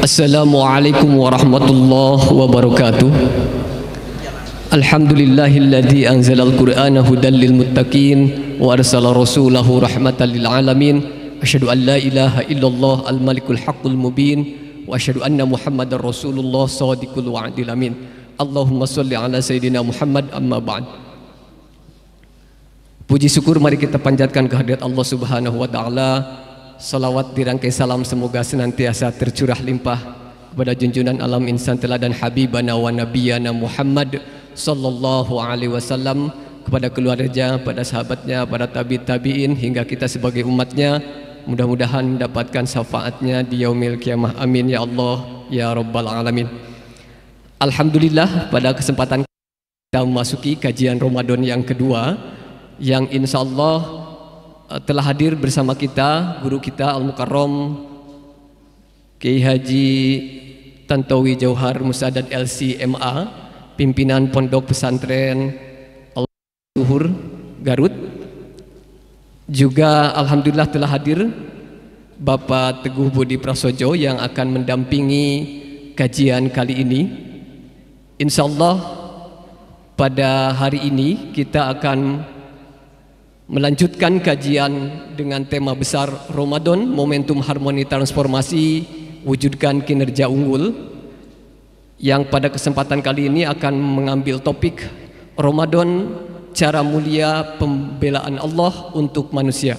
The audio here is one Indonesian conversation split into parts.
Assalamualaikum warahmatullahi wabarakatuh. Alhamdulillahilladzi anzalal qur'ana hudal lil muttaqin wa arsala rasulahu rahmatan lil alamin. Asyhadu an la ilaha illallah al malikul haqqul mubin wa asyhadu anna muhammadar rasulullah shadiqul wa'dil amin. Allahumma shalli ala sayyidina Muhammad, amma ba'd. Puji syukur mari kita panjatkan kehadirat Allah Subhanahu wa taala. Salawat dirangkai salam semoga senantiasa tercurah limpah kepada junjungan alam insan teladan habibana wa nabiyana Muhammad sallallahu alaihi wasallam, kepada keluarga, pada sahabatnya, para tabi'in hingga kita sebagai umatnya. Mudah-mudahan mendapatkan syafaatnya di yaumil kiamah. Amin ya Allah ya rabbal alamin. Alhamdulillah, pada kesempatan kita memasuki kajian Ramadan yang kedua, yang insyaallah telah hadir bersama kita guru kita Al-Mukarram Kiai Haji Tantowi Jauhar Musaddad LC MA, pimpinan Pondok Pesantren Al-Zuhur Garut. Juga alhamdulillah telah hadir Bapak Teguh Budi Prasojo yang akan mendampingi kajian kali ini. Insyaallah pada hari ini kita akan melanjutkan kajian dengan tema besar Ramadan, momentum harmoni transformasi, wujudkan kinerja unggul, yang pada kesempatan kali ini akan mengambil topik Ramadan, cara mulia pembelaan Allah untuk manusia.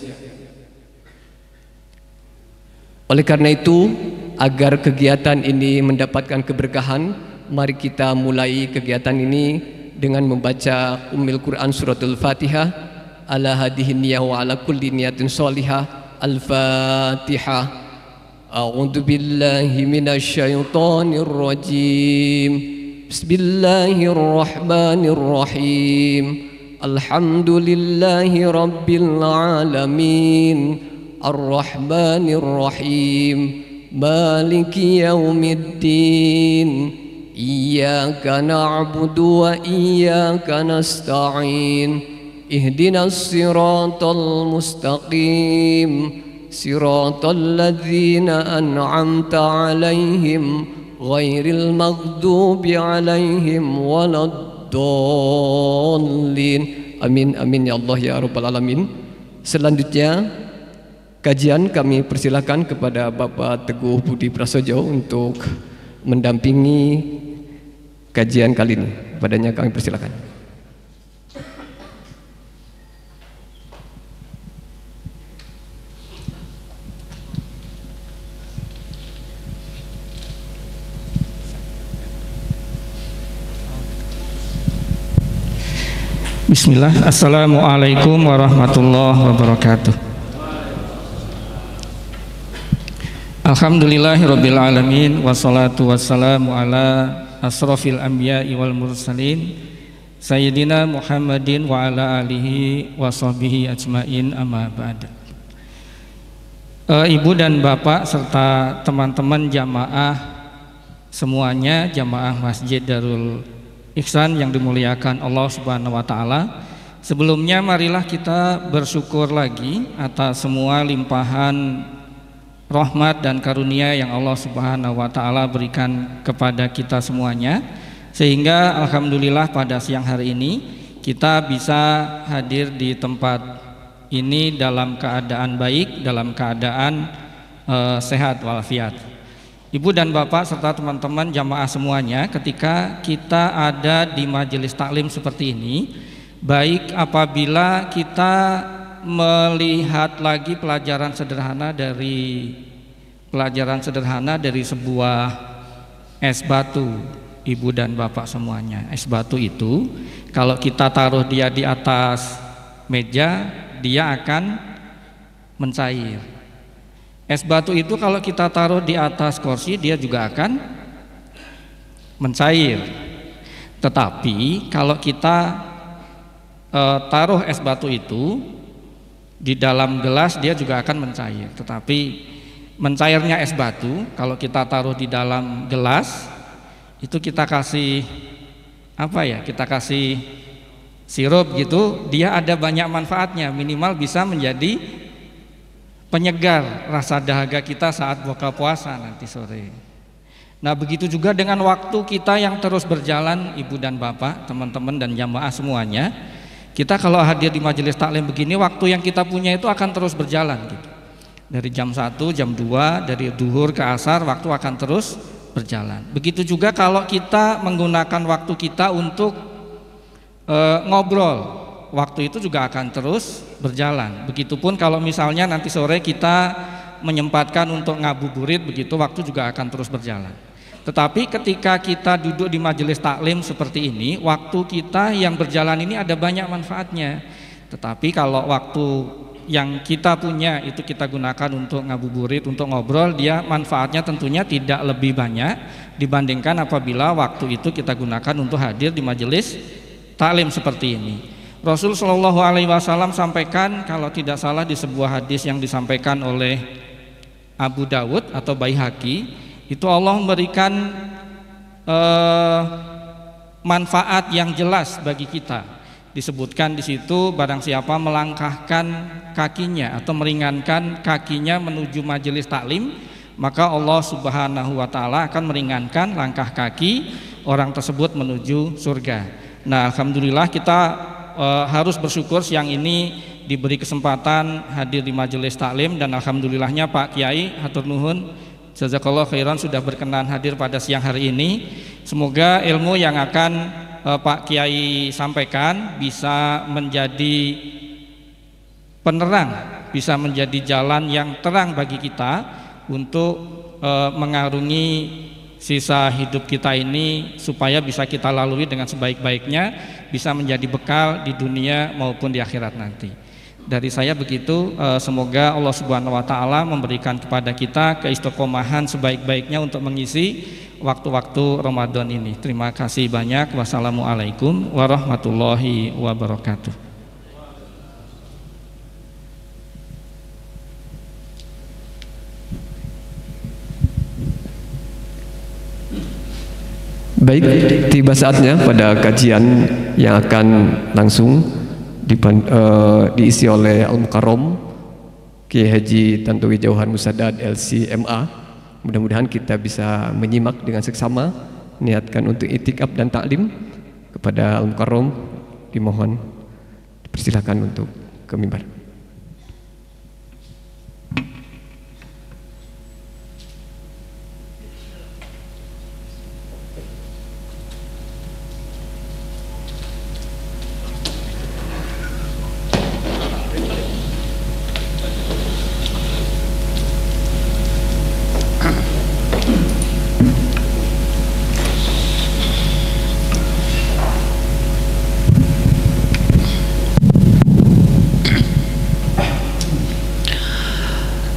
Oleh karena itu, agar kegiatan ini mendapatkan keberkahan, mari kita mulai kegiatan ini dengan membaca Ummul Quran suratul Fatihah. Ala hadihin niyah wa ala kulli niyatin sholihah. Al-Fatihah. A'udzu billahi minasy syaithanir rajim. Bismillahirrahmanirrahim. Alhamdulillahi rabbil alamin. Ar-Rahmanir Rahim. Maliki yaumiddin. Iyyaka na'budu wa iyyaka nasta'in. Ihdinas siratal mustaqim, siratal ladzina an'amta 'alaihim ghairil maghdubi 'alaihim waladdallin. Amin amin ya Allah ya rabbal alamin. Selanjutnya kajian kami persilakan kepada Bapak Teguh Budi Prasojo untuk mendampingi kajian kali ini. Padanya kami persilakan. Bismillah. Assalamualaikum warahmatullahi wabarakatuh. Alhamdulillahirabbil alamin, wassalatu wassalamu ala asrofil anbiya'i wal mursalin sayyidina Muhammadin wa ala alihi wa sahbihi ajmain, amma ba'd. Ibu dan bapak serta teman-teman jamaah semuanya, jamaah Masjid Darul Ihsan yang dimuliakan Allah Subhanahu wa taala. Sebelumnya marilah kita bersyukur lagi atas semua limpahan rahmat dan karunia yang Allah Subhanahu wa taala berikan kepada kita semuanya, sehingga alhamdulillah pada siang hari ini kita bisa hadir di tempat ini dalam keadaan baik, dalam keadaan sehat walafiat. Ibu dan bapak serta teman-teman jamaah semuanya, ketika kita ada di majelis taklim seperti ini, baik apabila kita melihat lagi pelajaran sederhana dari sebuah es batu, ibu dan bapak semuanya. Es batu itu kalau kita taruh dia di atas meja, dia akan mencair. Es batu itu kalau kita taruh di atas kursi, dia juga akan mencair. Tetapi kalau kita taruh es batu itu di dalam gelas, dia juga akan mencair. Tetapi mencairnya es batu kalau kita taruh di dalam gelas, itu kita kasih apa ya? Kita kasih sirup gitu, dia ada banyak manfaatnya. Minimal bisa menjadi penyegar rasa dahaga kita saat buka puasa nanti sore. Nah, begitu juga dengan waktu kita yang terus berjalan, Ibu dan Bapak, teman-teman dan jamaah semuanya. Kita kalau hadir di majelis taklim begini, waktu yang kita punya itu akan terus berjalan gitu. Dari jam 1, jam 2, dari duhur ke asar, waktu akan terus berjalan. Begitu juga kalau kita menggunakan waktu kita untuk ngobrol, waktu itu juga akan terus berjalan. Begitupun kalau misalnya nanti sore kita menyempatkan untuk ngabuburit, begitu waktu juga akan terus berjalan. Tetapi ketika kita duduk di majelis taklim seperti ini, waktu kita yang berjalan ini ada banyak manfaatnya. Tetapi kalau waktu yang kita punya itu kita gunakan untuk ngabuburit, untuk ngobrol, dia manfaatnya tentunya tidak lebih banyak dibandingkan apabila waktu itu kita gunakan untuk hadir di majelis taklim seperti ini. Rasul Shallallahu Alaihi Wasallam sampaikan, kalau tidak salah di sebuah hadis yang disampaikan oleh Abu Dawud atau Baihaqi, itu Allah memberikan manfaat yang jelas bagi kita. Disebutkan di situ, barang siapa melangkahkan kakinya atau meringankan kakinya menuju majelis taklim, maka Allah Subhanahu wa Ta'ala akan meringankan langkah kaki orang tersebut menuju surga. Nah, alhamdulillah kita harus bersyukur siang ini diberi kesempatan hadir di majelis taklim, dan alhamdulillahnya Pak Kiai hatur nuhun jazakallahu khairan sudah berkenan hadir pada siang hari ini. Semoga ilmu yang akan Pak Kiai sampaikan bisa menjadi penerang, bisa menjadi jalan yang terang bagi kita untuk mengarungi sisa hidup kita ini, supaya bisa kita lalui dengan sebaik-baiknya, bisa menjadi bekal di dunia maupun di akhirat nanti. Dari saya begitu, semoga Allah Subhanahu wa Ta'ala memberikan kepada kita keistiqomahan sebaik-baiknya untuk mengisi waktu-waktu Ramadan ini. Terima kasih banyak. Wassalamualaikum warahmatullahi wabarakatuh. Baik, tiba saatnya pada kajian yang akan langsung diisi oleh Al-Mukarram Kiai Haji Tantowi Jauhar Musaddad LC.MA. Mudah-mudahan kita bisa menyimak dengan seksama, niatkan untuk itikaf dan taklim. Kepada Al-Mukarram dimohon dipersilakan untuk ke mimbar.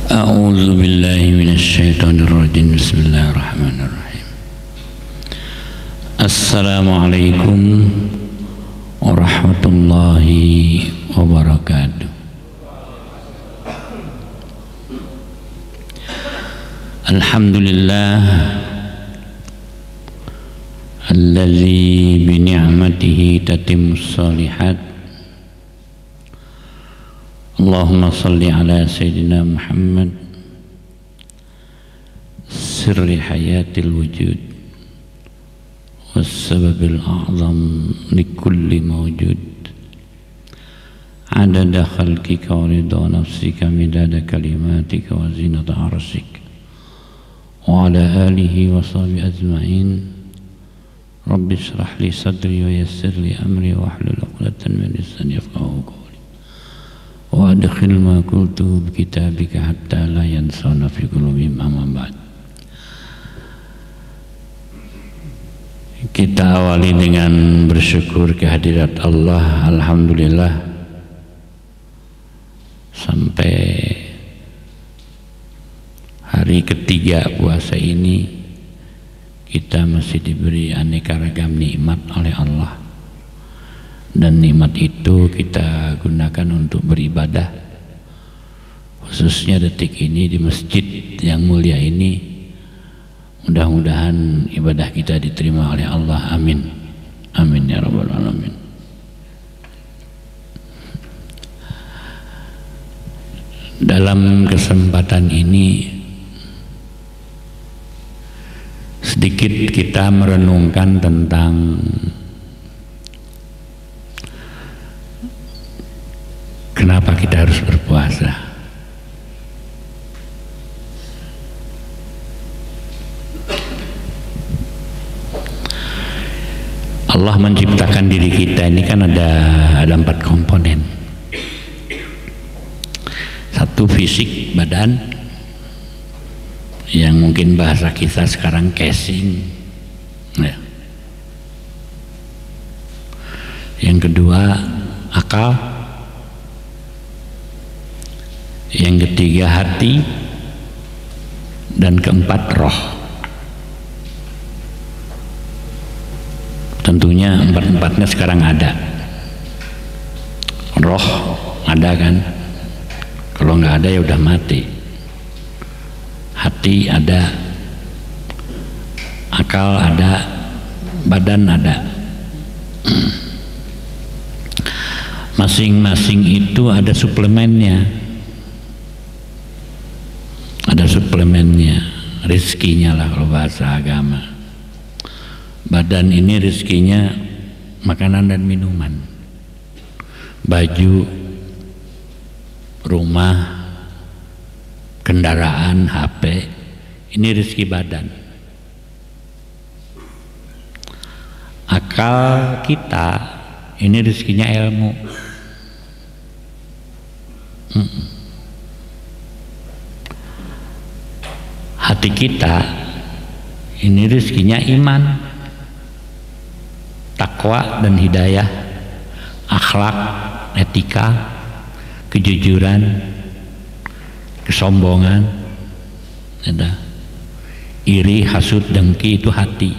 A'udzu billahi minasyaitonir rajim. Bismillahirrahmanirrahim. Assalamualaikum warahmatullahi wabarakatuh. Alhamdulillah allazi bi ni'matihi tatimmus shalihat. Allahumma salli ala Sayyidina Muhammad sirri hayatil wujud wassababil a'zam likulli mawjud adada khalqika wa ridha nafsika midada kalimatika wa zinata arsyik wa ala alihi wa sahbihi ajma'in. Rabbi shrah li sadri wa yassir li amri wa hlul 'uqdatan min lisani yafqahu qawli wa adkhil ma qultu bi kitabika hatta la yansana fi qulubihim amma ba'd. Kita awali dengan bersyukur kehadirat Allah. Alhamdulillah sampai hari ketiga puasa ini kita masih diberi aneka ragam nikmat oleh Allah, dan nikmat itu kita gunakan untuk beribadah, khususnya detik ini di masjid yang mulia ini. Mudah-mudahan ibadah kita diterima oleh Allah. Amin. Amin ya rabbal alamin. Dalam kesempatan ini sedikit kita merenungkan tentang kenapa kita harus berpuasa. Allah menciptakan diri kita ini kan ada 4 komponen. Satu, fisik, badan, yang mungkin bahasa kita sekarang casing, ya. Yang kedua, akal. Yang ketiga, hati. Dan keempat, roh. Tentunya empat-empatnya sekarang ada. Roh ada kan? Kalau nggak ada ya udah mati. Hati ada, akal ada, badan ada. Masing-masing itu ada suplemennya. Ada suplemennya, rizkinya lah kalau bahasa agama. Badan ini rizkinya makanan dan minuman, baju, rumah, kendaraan, HP, ini rezeki badan. Akal kita ini rezekinya ilmu. Hati kita ini rezekinya iman, takwa dan hidayah, akhlak, etika, kejujuran, kesombongan, ada iri, hasud, dengki, itu hati.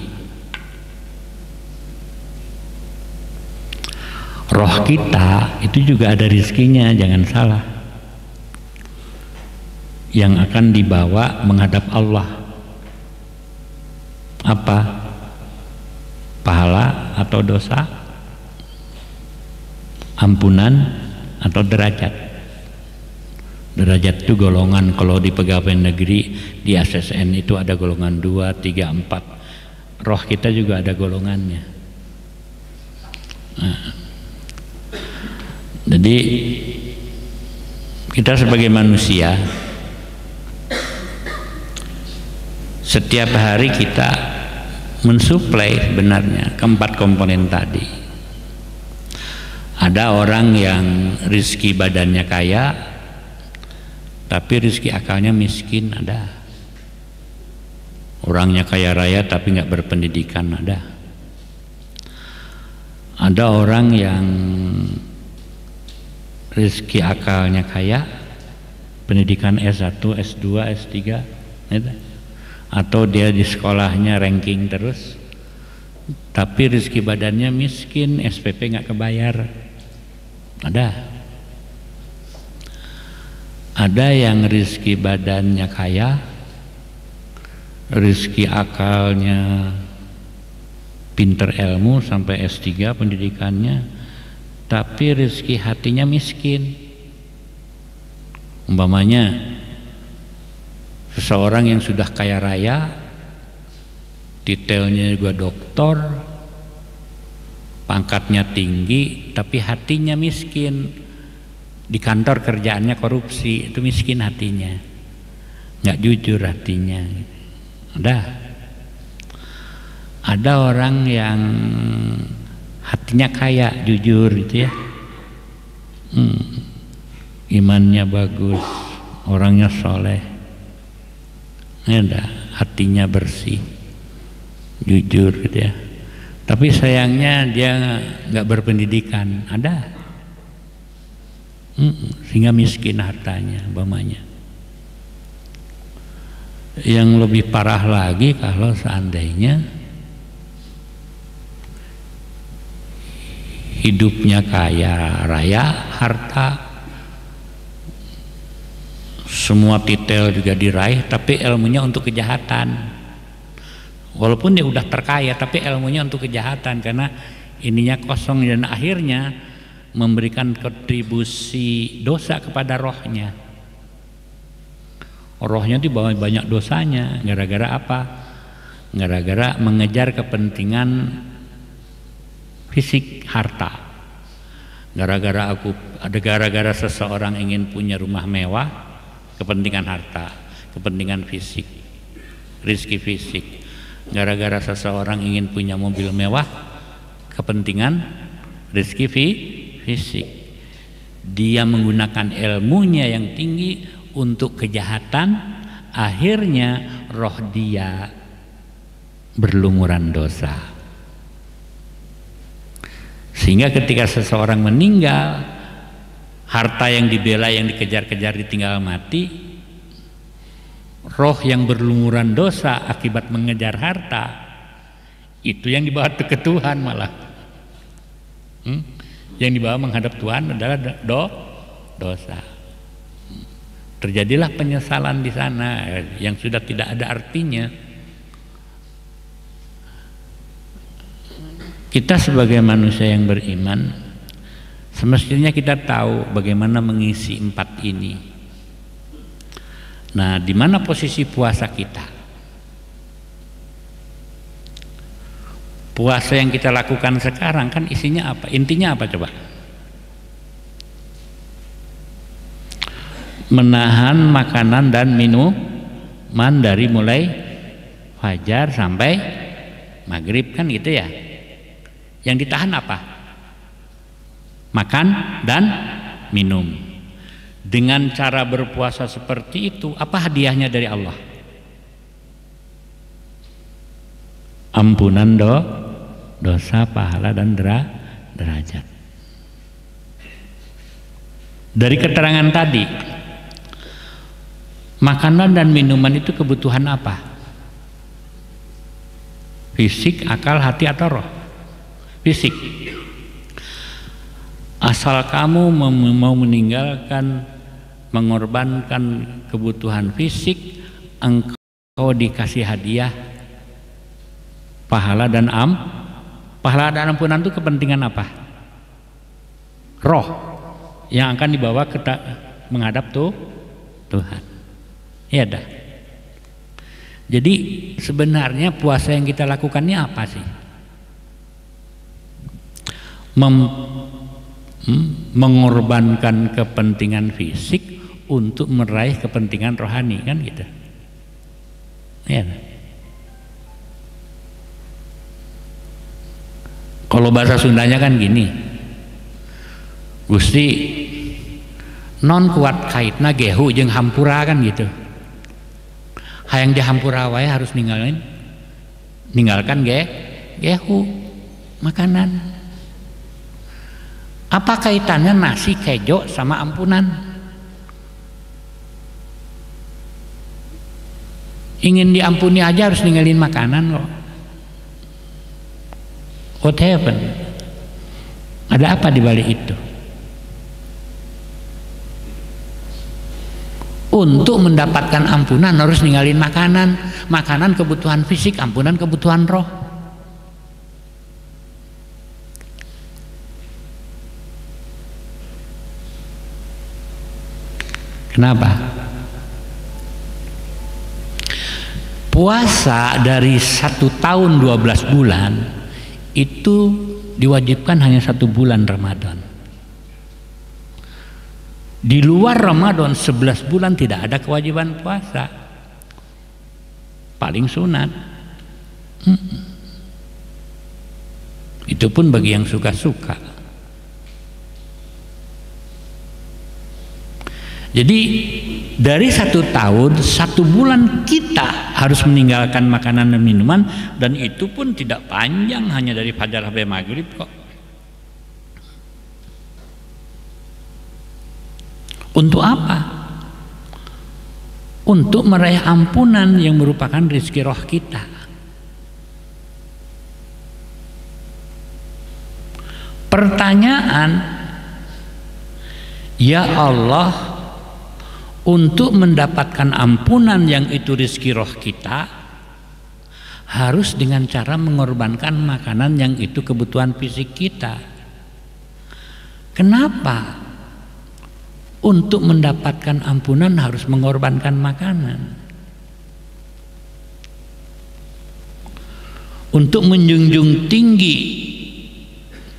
Roh kita itu juga ada rizkinya, jangan salah, yang akan dibawa menghadap Allah. Apa? Pahala atau dosa, ampunan atau derajat. Derajat itu golongan. Kalau di pegawai negeri, di ASN itu ada golongan 2, 3, 4. Roh kita juga ada golongannya. Nah, jadi kita sebagai manusia setiap hari kita mensuplai sebenarnya keempat komponen tadi. Ada orang yang rizki badannya kaya tapi rizki akalnya miskin, ada. Orangnya kaya raya tapi nggak berpendidikan, ada. Ada orang yang rizki akalnya kaya, pendidikan S1, S2, S3, ada. Atau dia di sekolahnya ranking terus tapi rezeki badannya miskin, SPP nggak kebayar, ada yang rezeki badannya kaya, rezeki akalnya pinter ilmu sampai S3 pendidikannya, tapi rezeki hatinya miskin. Umpamanya seseorang yang sudah kaya raya, detailnya juga doktor, pangkatnya tinggi, tapi hatinya miskin. Di kantor kerjaannya korupsi, itu miskin hatinya, nggak jujur hatinya. Ada orang yang hatinya kaya, jujur gitu ya, imannya bagus, orangnya soleh, hatinya bersih, jujur gitu ya, tapi sayangnya dia nggak berpendidikan, ada. Sehingga miskin hartanya, umpamanya. Yang lebih parah lagi kalau seandainya hidupnya kaya raya, harta, semua titel juga diraih, tapi ilmunya untuk kejahatan. Walaupun dia udah terkaya, tapi ilmunya untuk kejahatan karena ininya kosong, dan akhirnya memberikan kontribusi dosa kepada rohnya. rohnya itu bawa banyak dosanya. Gara-gara apa? Gara-gara mengejar kepentingan fisik, harta. Gara-gara seseorang ingin punya rumah mewah, kepentingan harta, kepentingan fisik, rizki fisik. Gara-gara seseorang ingin punya mobil mewah, kepentingan rizki fisik. Dia menggunakan ilmunya yang tinggi untuk kejahatan, akhirnya roh dia berlumuran dosa. Sehingga ketika seseorang meninggal, harta yang dibela, yang dikejar-kejar ditinggal mati, roh yang berlumuran dosa akibat mengejar harta, itu yang dibawa ke Tuhan malah. Yang dibawa menghadap Tuhan adalah dosa. Terjadilah penyesalan di sana yang sudah tidak ada artinya. Kita sebagai manusia yang beriman, semestinya kita tahu bagaimana mengisi 4 ini. Nah, di mana posisi puasa kita? Puasa yang kita lakukan sekarang kan isinya apa? Intinya apa coba? Menahan makanan dan minuman dari mulai fajar sampai maghrib, kan gitu ya. Yang ditahan apa? Makan dan minum. Dengan cara berpuasa seperti itu, apa hadiahnya dari Allah? Ampunan dosa, pahala dan derajat. Dari keterangan tadi, makanan dan minuman itu kebutuhan apa? Fisik, akal, hati atau roh? Fisik. Asal kamu mau meninggalkan, mengorbankan kebutuhan fisik, engkau dikasih hadiah pahala dan ampunan itu kepentingan apa? Roh yang akan dibawa menghadap Tuhan. Ya dah. Jadi sebenarnya puasa yang kita lakukan ini apa sih? Mengorbankan kepentingan fisik untuk meraih kepentingan rohani, kan gitu. Ya. Kalau bahasa Sundanya kan gini, Gusti non kuat kaitna gehu jeung hampura, kan gitu. Hayang di hampura wae harus ninggalkan gehu makanan. Apa kaitannya nasi kejo sama ampunan? Ingin diampuni aja harus ninggalin makanan kok. What happened? Ada apa di balik itu? Untuk mendapatkan ampunan harus ninggalin makanan. Makanan kebutuhan fisik, ampunan kebutuhan roh. Kenapa? Puasa dari 1 tahun 12 bulan itu diwajibkan hanya 1 bulan Ramadan. Di luar Ramadan 11 bulan tidak ada kewajiban puasa, paling sunat. Itu pun bagi yang suka-suka. Jadi dari 1 tahun 1 bulan kita harus meninggalkan makanan dan minuman, dan itu pun tidak panjang, hanya dari fajar sampai maghrib kok. Untuk apa? Untuk meraih ampunan yang merupakan rezeki roh kita. Pertanyaan, ya Allah, untuk mendapatkan ampunan yang itu rezeki roh kita, harus dengan cara mengorbankan makanan yang itu kebutuhan fisik kita. Kenapa? untuk mendapatkan ampunan harus mengorbankan makanan. Untuk menjunjung tinggi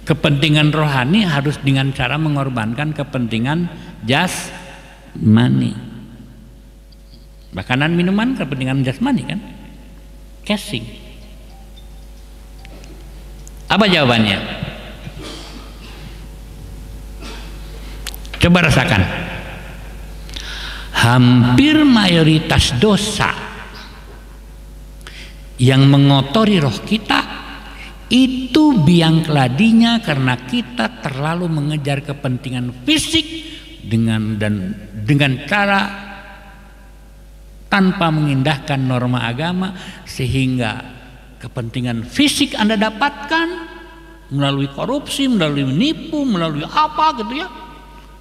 kepentingan rohani harus dengan cara mengorbankan kepentingan jasmani. Makanan minuman kepentingan jasmani kan? Casing. Apa jawabannya? Coba rasakan. Hampir mayoritas dosa yang mengotori roh kita itu biang keladinya karena kita terlalu mengejar kepentingan fisik dengan cara tanpa mengindahkan norma agama, sehingga kepentingan fisik Anda dapatkan melalui korupsi, melalui menipu, melalui apa gitu ya,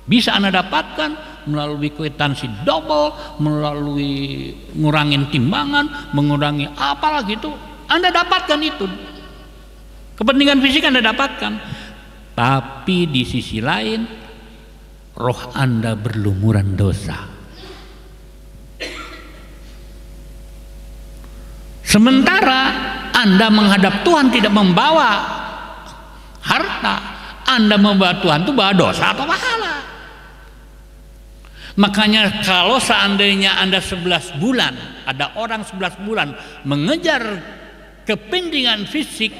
bisa Anda dapatkan melalui kwitansi double, melalui ngurangin timbangan, mengurangi apalah gitu, Anda dapatkan itu. Kepentingan fisik Anda dapatkan. Tapi di sisi lain roh Anda berlumuran dosa. Sementara Anda menghadap Tuhan tidak membawa harta, Anda membawa Tuhan itu bawa dosa atau pahala. Makanya kalau seandainya Anda 11 bulan, ada orang 11 bulan mengejar kepentingan fisik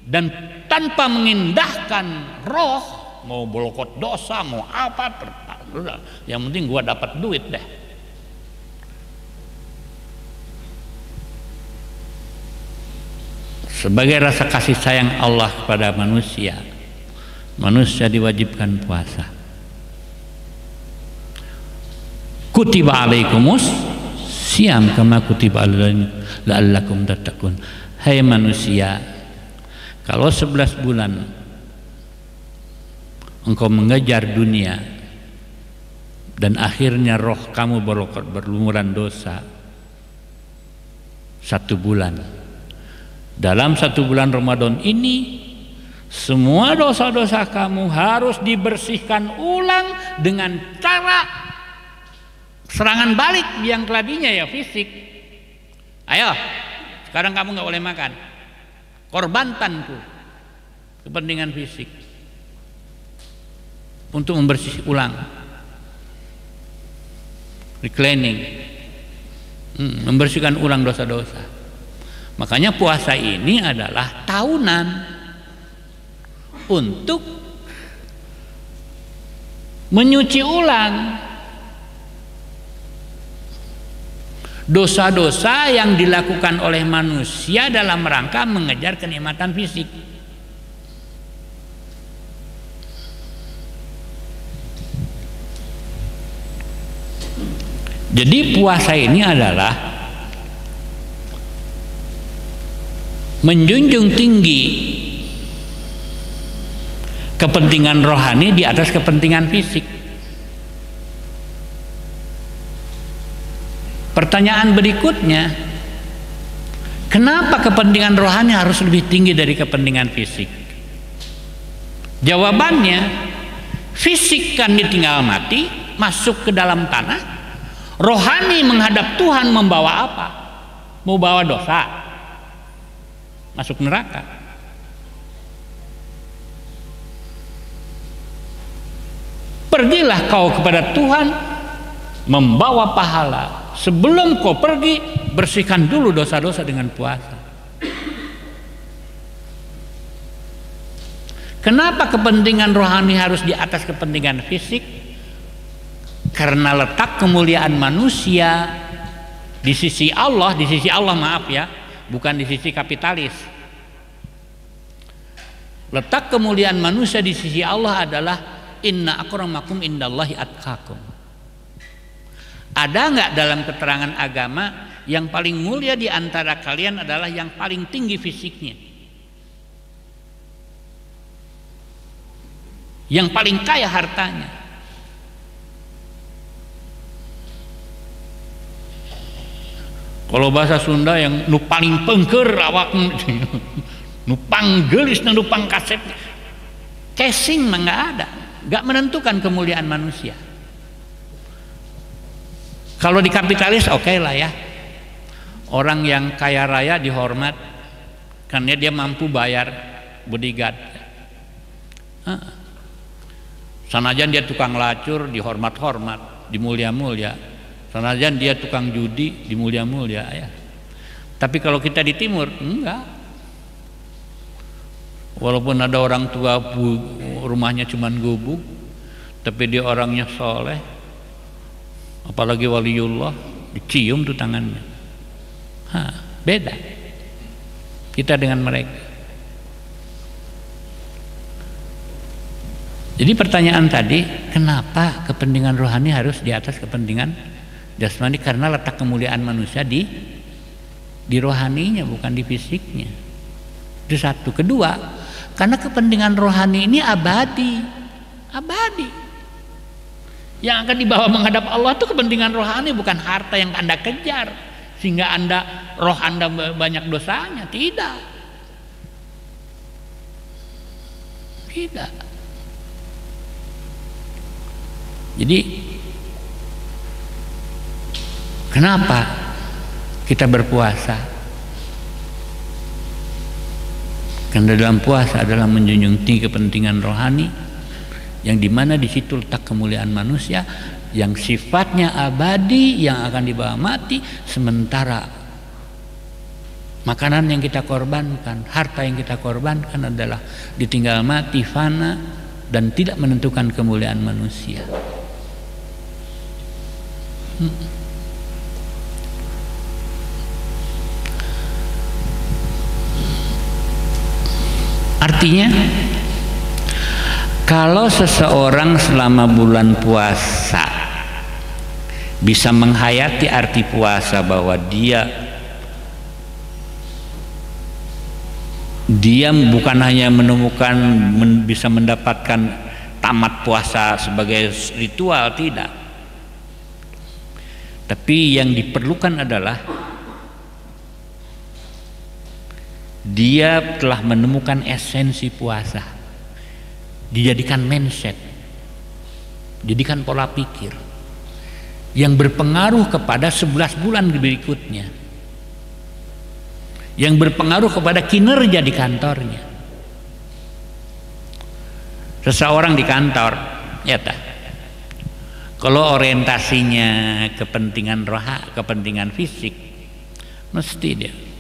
dan tanpa mengindahkan roh, mau bolokot dosa, mau apa, yang penting gua dapat duit deh. Sebagai rasa kasih sayang Allah kepada manusia, manusia diwajibkan puasa. Kutiba alaikumus siyam kama kutiba la'allakum tattaqun. Hai manusia, kalau 11 bulan engkau mengejar dunia dan akhirnya roh kamu berlumuran dosa 1 bulan, dalam 1 bulan Ramadan ini semua dosa-dosa kamu harus dibersihkan ulang dengan cara serangan balik yang keladinya ya fisik. Ayo, sekarang kamu nggak boleh makan, korbankanku kepentingan fisik untuk membersih ulang, recleaning, membersihkan ulang dosa-dosa. Makanya puasa ini adalah tahunan untuk menyuci ulang dosa-dosa yang dilakukan oleh manusia dalam rangka mengejar kenikmatan fisik. Jadi puasa ini adalah menjunjung tinggi kepentingan rohani di atas kepentingan fisik. Pertanyaan berikutnya, kenapa kepentingan rohani harus lebih tinggi dari kepentingan fisik? Jawabannya, fisik kan ditinggal mati, masuk ke dalam tanah. Rohani menghadap Tuhan membawa apa? Mau bawa dosa, masuk neraka. Pergilah kau kepada Tuhan membawa pahala. Sebelum kau pergi, bersihkan dulu dosa-dosa dengan puasa. Kenapa kepentingan rohani harus di atas kepentingan fisik? Karena letak kemuliaan manusia di sisi Allah, maaf ya, bukan di sisi kapitalis. Letak kemuliaan manusia di sisi Allah adalah inna akramakum indallahi atqakum. Ada nggak dalam keterangan agama yang paling mulia di antara kalian adalah yang paling tinggi fisiknya, yang paling kaya hartanya? Kalau bahasa Sunda yang nu paling pengker awak, nu panggelis, nu pangkasep, casing mah nggak ada, nggak menentukan kemuliaan manusia. Kalau di kapitalis oke lah ya, orang yang kaya raya dihormat karena dia mampu bayar bodyguard. Sanajan dia tukang lacur dihormat-hormat, dimulia-mulia. Sanajan dia tukang judi dimulia-mulia ya. Tapi kalau kita di timur enggak. Walaupun ada orang tua rumahnya cuman gubuk, tapi dia orangnya soleh, apalagi waliullah, dicium tuh tangannya. Beda kita dengan mereka. Jadi pertanyaan tadi, kenapa kepentingan rohani harus di atas kepentingan jasmani? Karena letak kemuliaan manusia di rohaninya, bukan di fisiknya. Itu satu. Kedua, karena kepentingan rohani ini abadi. Yang akan dibawa menghadap Allah itu kepentingan rohani, bukan harta yang Anda kejar sehingga roh Anda banyak dosanya. Tidak. Jadi kenapa kita berpuasa? Karena dalam puasa adalah menjunjung tinggi kepentingan rohani, yang dimana di situ letak kemuliaan manusia yang sifatnya abadi, yang akan dibawa mati. Sementara makanan yang kita korbankan, harta yang kita korbankan adalah ditinggal mati, fana, dan tidak menentukan kemuliaan manusia. Artinya, kalau seseorang selama bulan puasa bisa menghayati arti puasa, bahwa dia bukan hanya menemukan bisa mendapatkan tamat puasa sebagai ritual, tidak, tapi yang diperlukan adalah dia telah menemukan esensi puasa, dijadikan mindset, jadikan pola pikir yang berpengaruh kepada 11 bulan berikutnya, yang berpengaruh kepada kinerja di kantornya. Seseorang di kantor, ya tak, kalau orientasinya kepentingan kepentingan fisik, mesti dia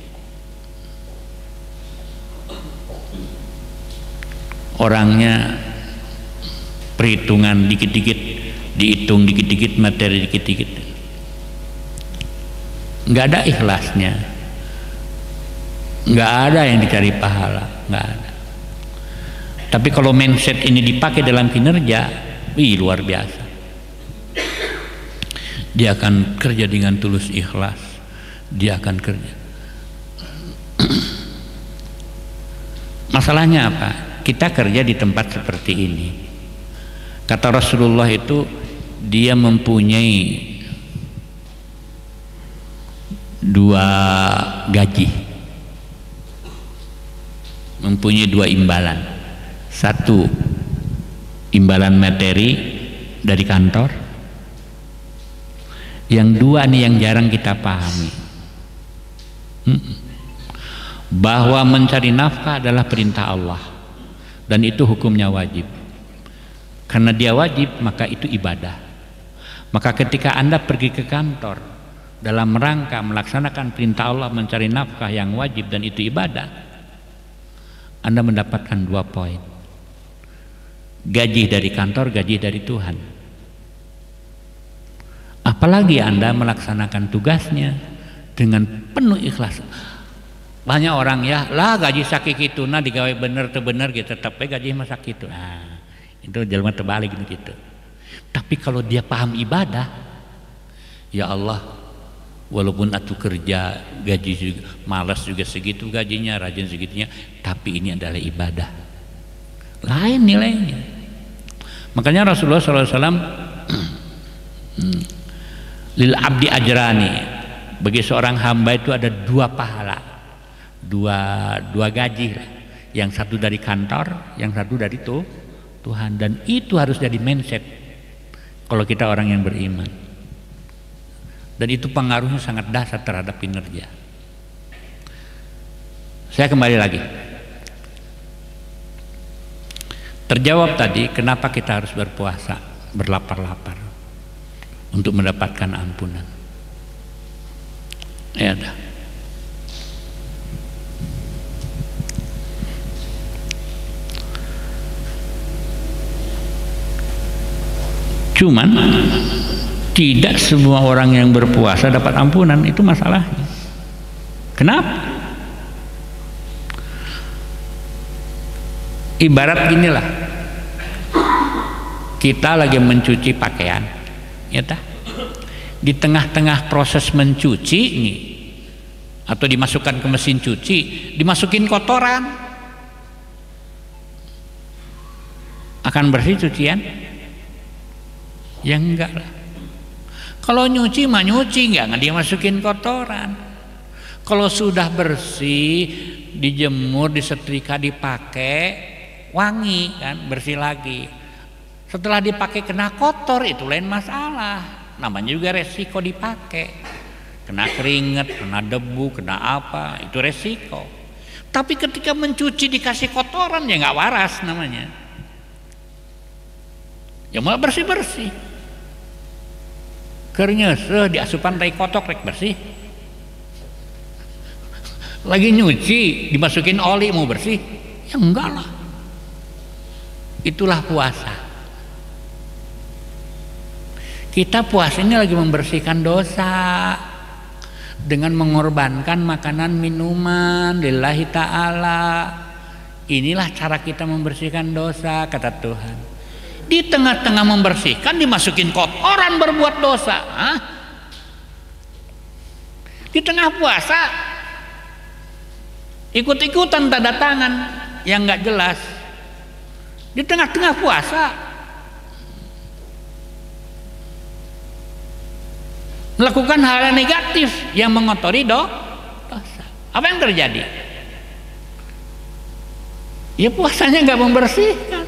orangnya perhitungan dikit-dikit, dihitung dikit-dikit, materi dikit-dikit, nggak ada ikhlasnya, nggak ada yang dicari pahala, nggak ada. Tapi kalau mindset ini dipakai dalam kinerja, luar biasa. Dia akan kerja dengan tulus ikhlas, dia akan kerja. Masalahnya apa? Kita kerja di tempat seperti ini. Kata Rasulullah itu, dia mempunyai 2 gaji, mempunyai 2 imbalan. 1 imbalan materi dari kantor, yang 2 nih yang jarang kita pahami, bahwa mencari nafkah adalah perintah Allah, dan itu hukumnya wajib. Karena dia wajib, maka itu ibadah. Maka ketika Anda pergi ke kantor dalam rangka melaksanakan perintah Allah, mencari nafkah yang wajib dan itu ibadah, Anda mendapatkan 2 poin. Gaji dari kantor, gaji dari Tuhan. Apalagi Anda melaksanakan tugasnya dengan penuh ikhlas. Banyak orang ya, lah gaji sakit itu, nah digawe bener tuh bener gitu, tapi gaji mah sakit itu. Nah, itu jelma terbalik gitu. Tapi kalau dia paham ibadah, ya Allah, walaupun aku kerja gaji juga, malas juga segitu gajinya, rajin segitunya, tapi ini adalah ibadah, lain nilainya. Makanya Rasulullah SAW lil abdi ajrani, bagi seorang hamba itu ada 2 pahala, dua gaji, yang satu dari kantor, yang satu dari Tuhan. Dan itu harus jadi mindset kalau kita orang yang beriman. dan itu pengaruhnya sangat dahsyat terhadap kinerja. Saya kembali lagi, terjawab tadi kenapa kita harus berpuasa, berlapar-lapar untuk mendapatkan ampunan. Ya dah. Cuman tidak semua orang yang berpuasa dapat ampunan, itu masalahnya. Kenapa? Ibarat ginilah, kita lagi mencuci pakaian, ya tah? Di tengah-tengah proses mencuci nih, atau dimasukkan ke mesin cuci, dimasukin kotoran, akan bersih cucian? Ya enggak lah. Kalau nyuci mah nyuci, enggak dia masukin kotoran. Kalau sudah bersih, dijemur, disetrika, dipakai, wangi kan, bersih lagi. Setelah dipakai kena kotor, itu lain masalah. Namanya juga resiko dipakai. Kena keringat, kena debu, kena apa, itu resiko. Tapi ketika mencuci dikasih kotoran, ya nggak waras namanya. Ya malah bersih-bersih. Kernyeseh di asupan tai kotok rek bersih. Lagi nyuci dimasukin oli mau bersih? Ya enggak lah. Itulah puasa. Kita puasa ini lagi membersihkan dosa dengan mengorbankan makanan minuman lillahi ta'ala. Inilah cara kita membersihkan dosa, kata Tuhan. Di tengah-tengah membersihkan dimasukin kotoran berbuat dosa. Hah? Di tengah puasa ikut-ikutan tanda tangan yang nggak jelas. Di tengah-tengah puasa melakukan hal yang negatif yang mengotori dosa. Apa yang terjadi? Ya puasanya nggak membersihkan,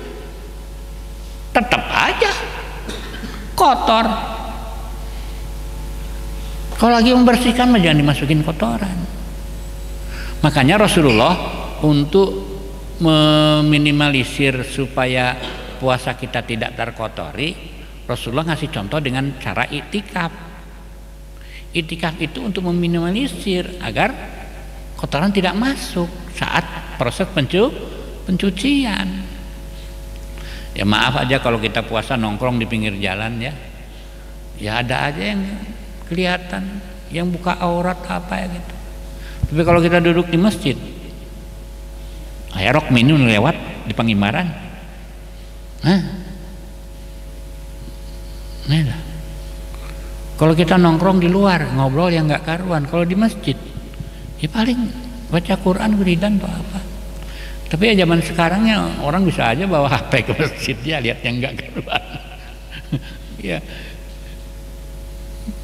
tetap aja kotor. Kalau lagi membersihkan mah jangan dimasukin kotoran. Makanya Rasulullah untuk meminimalisir supaya puasa kita tidak terkotori, Rasulullah ngasih contoh dengan cara iktikaf. Iktikaf itu untuk meminimalisir agar kotoran tidak masuk saat proses pencucian. Ya maaf aja kalau kita puasa nongkrong di pinggir jalan ya. Ya ada aja yang kelihatan, yang buka aurat apa ya gitu. Tapi kalau kita duduk di masjid, rok minum lewat di Pangimaran, nah, kalau kita nongkrong di luar ngobrol yang nggak karuan, kalau di masjid ya paling baca Quran wiridan atau apa. Tapi ya zaman sekarangnya orang bisa aja bawa HP ke masjid, ya lihat yang nggak karuan. Ya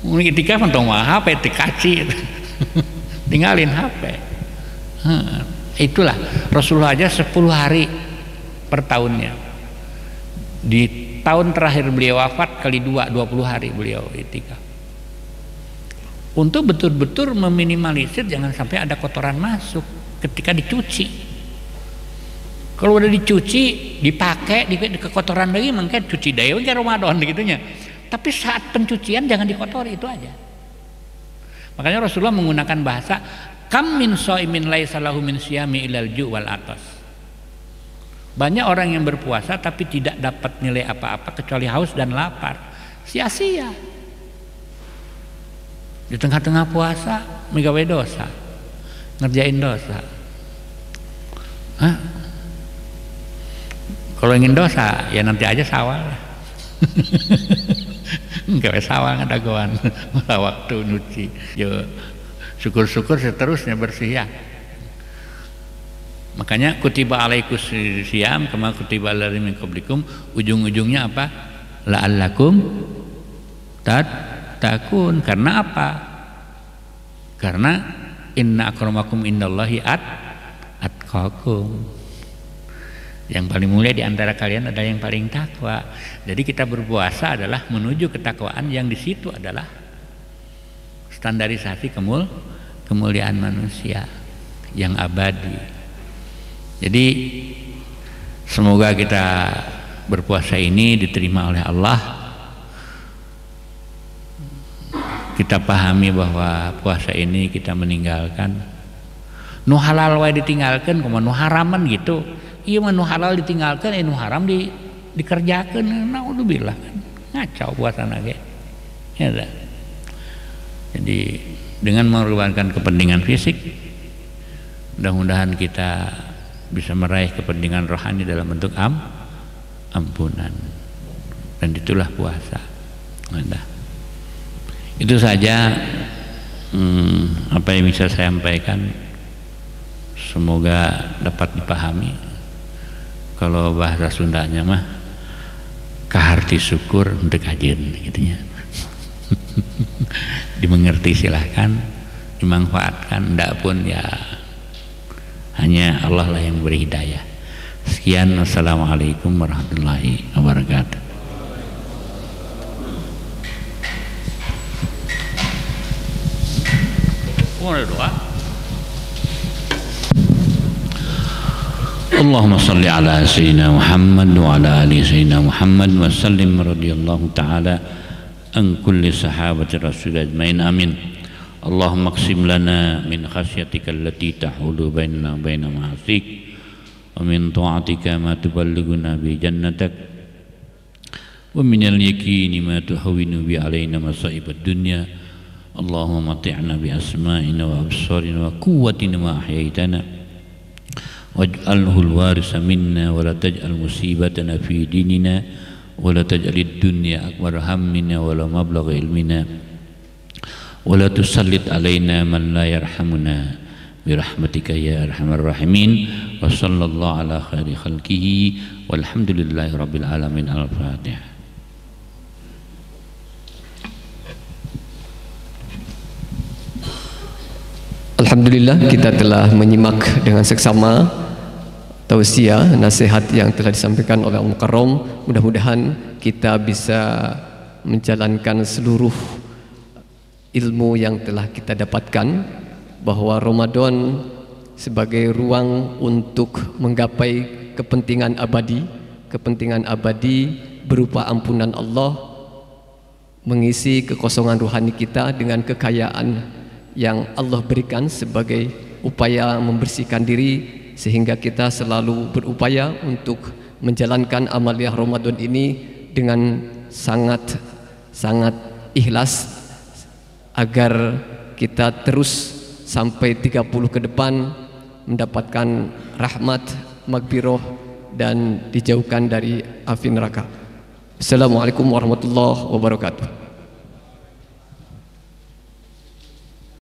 mungkin ketika mentong HP dikasih tinggalin HP. Itulah Rasulullah aja 10 hari per tahunnya. Di tahun terakhir beliau wafat kali 20 hari beliau itikaf. Untuk betul-betul meminimalisir jangan sampai ada kotoran masuk ketika dicuci. Kalau udah dicuci, dipakai, ke kotoran lagi mungkin cuci dewe ke Ramadan gitunya. Tapi saat pencucian jangan dikotori, itu aja. Makanya Rasulullah menggunakan bahasa kam min shaimin laisa lahu min siyami ilal ju' wal atas. Banyak orang yang berpuasa tapi tidak dapat nilai apa-apa kecuali haus dan lapar. Sia-sia. Di tengah-tengah puasa megawe dosa, ngerjain dosa. Hah? Kalau ingin dosa ya nanti aja sawal. Gawe sawal ngadagoan malah waktu nyuci. Yo syukur-syukur seterusnya bersih ya. Makanya kutiba alaikus siyam kama kutiba alal min qablikum, ujung-ujungnya apa? La'allakum tattaqun. Karena apa? Karena inna akramakum indallahi atqakum. Yang paling mulia di antara kalian adalah yang paling takwa. Jadi kita berpuasa adalah menuju ketakwaan yang di situ adalah standarisasi kemuliaan manusia yang abadi. Jadi semoga kita berpuasa ini diterima oleh Allah. Kita pahami bahwa puasa ini kita meninggalkan nu halal wae ditinggalkan, kumaha nu haraman gitu. Iya mah nu halal ditinggalkan, nu haram dikerjakeun. Naudzubillah kan. Ngacau puasana ge. Ya dah. Jadi dengan mengorbankan kepentingan fisik, mudah-mudahan kita bisa meraih kepentingan rohani dalam bentuk ampunan. Dan itulah puasa. Nah, itu saja apa yang bisa saya sampaikan. Semoga dapat dipahami. Kalau bahasa Sundanya mah kaharti syukur untuk kajian gitunya. Dimengerti silahkan, dimanfaatkan, ndak pun ya hanya Allah lah yang beri hidayah. Sekian, wassalamualaikum warahmatullahi wabarakatuh. Mau doa? Allahumma salli ala sayyidina Muhammad wa ala ali sayyidina Muhammad wa sallim radhiyallahu ta'ala an kulli sahabati rasul ajmain amin. Allahumma qsim lana min khasyatika allati tahulu bainana wa baina ma'asik wa min ta'atika ma tuballighuna bi jannatak wa min al-yaqini ma tuhawwinu bi alaina masa'ibad dunya. Allahumma mati'na bi asma'ina wa absarina wa quwwatina ma ahyaitana waj'alhu al-warisa minna wa la taj'al musibatana fi dinina wa la taj'alid dunya akbar hammina wa la mablagha ilmina wa la tusallit alaina man la yarhamuna bi rahmatika ya arhamar rahimin. Wa sallallahu ala khairi khalqihi walhamdulillahi rabbil alamin. Al-Fatihah. Alhamdulillah, kita telah menyimak dengan seksama tausiah nasihat yang telah disampaikan oleh Al-Mukarram. Mudah-mudahan kita bisa menjalankan seluruh ilmu yang telah kita dapatkan, bahwa Ramadan sebagai ruang untuk menggapai kepentingan abadi berupa ampunan Allah, mengisi kekosongan rohani kita dengan kekayaan yang Allah berikan sebagai upaya membersihkan diri, sehingga kita selalu berupaya untuk menjalankan amaliyah Ramadan ini dengan sangat ikhlas, agar kita terus sampai 30 ke depan mendapatkan rahmat, maghfirah, dan dijauhkan dari api neraka. Assalamualaikum warahmatullahi wabarakatuh.